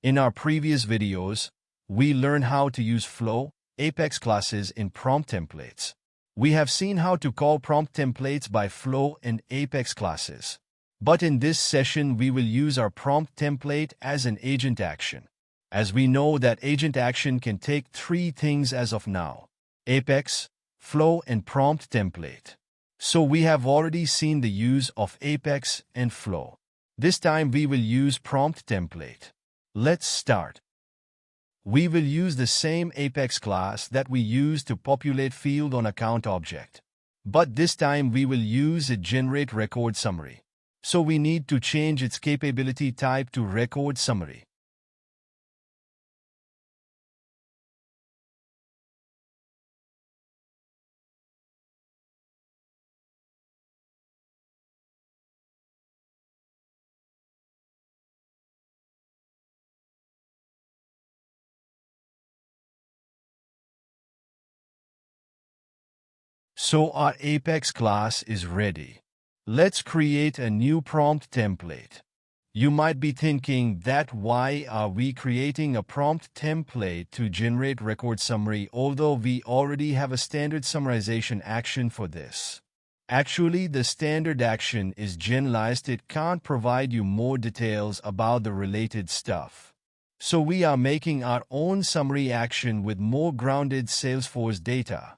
In our previous videos, we learned how to use Flow, Apex classes in prompt templates. We have seen how to call prompt templates by Flow and Apex classes. But in this session, we will use our prompt template as an agent action. As we know that agent action can take three things as of now: Apex, Flow, and prompt template. So we have already seen the use of Apex and Flow. This time we will use prompt template. Let's start. We will use the same Apex class that we used to populate field on account object. But this time we will use a generate record summary. So we need to change its capability type to record summary. So our Apex class is ready. Let's create a new prompt template. You might be thinking that why are we creating a prompt template to generate record summary although we already have a standard summarization action for this? Actually, the standard action is generalized. It can't provide you more details about the related stuff. So we are making our own summary action with more grounded Salesforce data.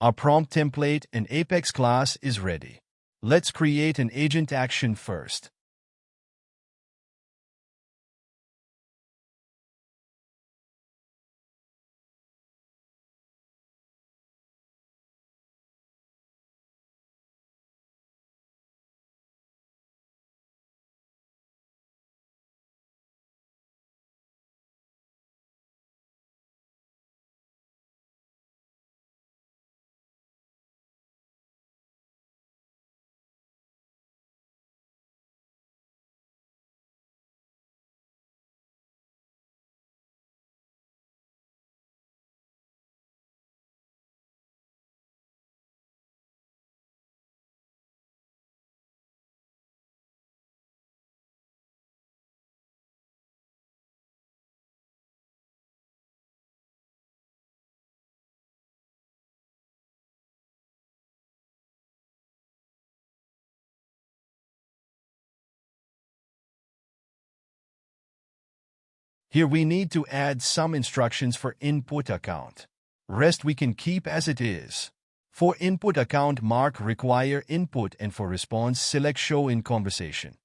Our prompt template and Apex class is ready. Let's create an agent action first. Here we need to add some instructions for input account. Rest we can keep as it is. For input account, mark require input, and for response, select show in conversation.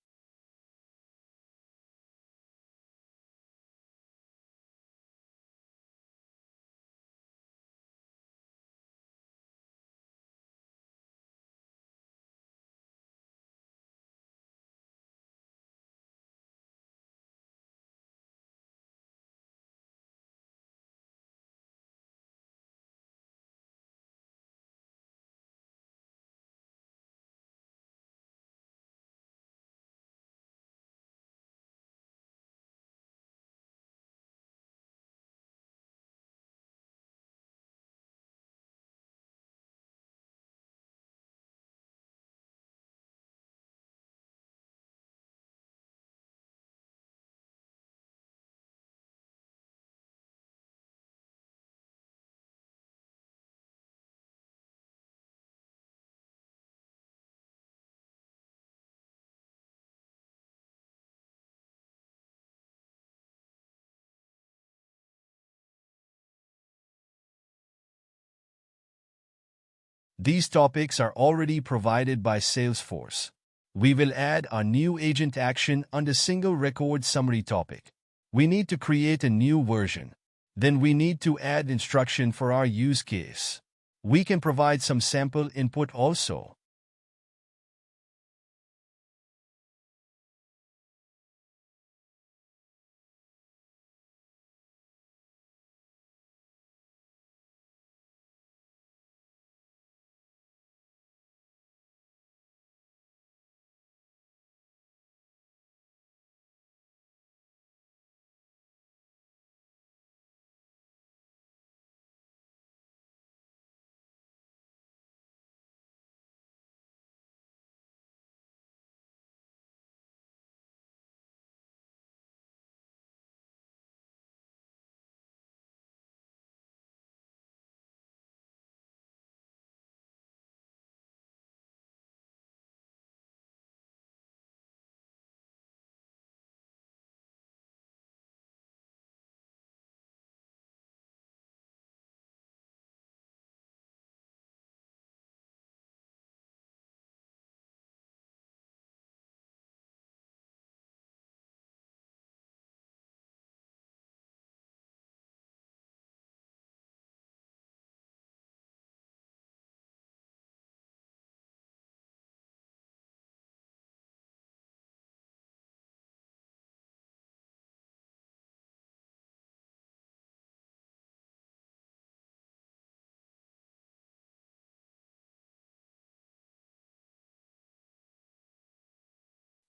These topics are already provided by Salesforce. We will add a new agent action under single record summary topic. We need to create a new version. Then we need to add instruction for our use case. We can provide some sample input also.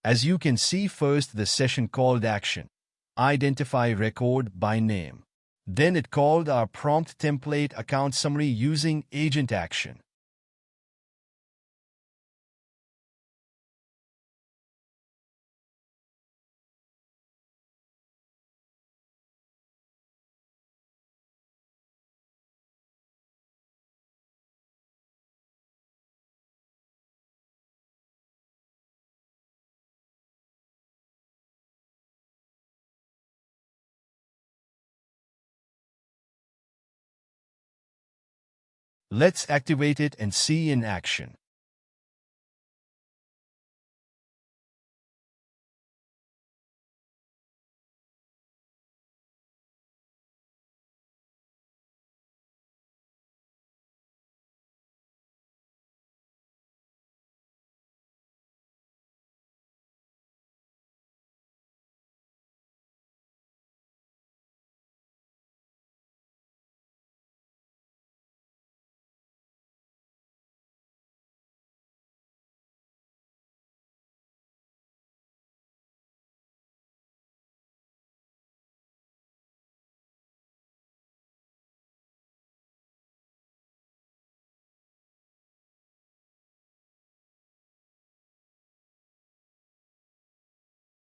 As you can see, first the session called action. Identify record by name. Then it called our prompt template account summary using agent action. Let's activate it and see in action.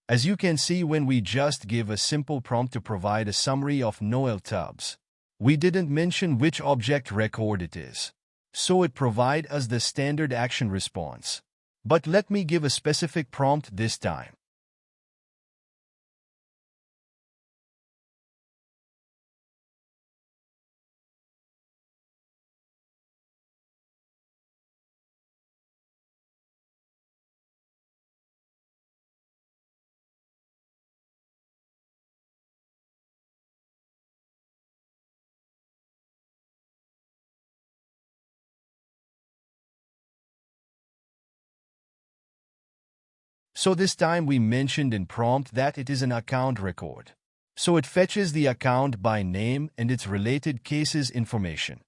As you can see, when we just give a simple prompt to provide a summary of Noel Tubbs, we didn't mention which object record it is. So it provide us the standard action response. But let me give a specific prompt this time. So this time we mentioned in prompt that it is an account record. So it fetches the account by name and its related cases information.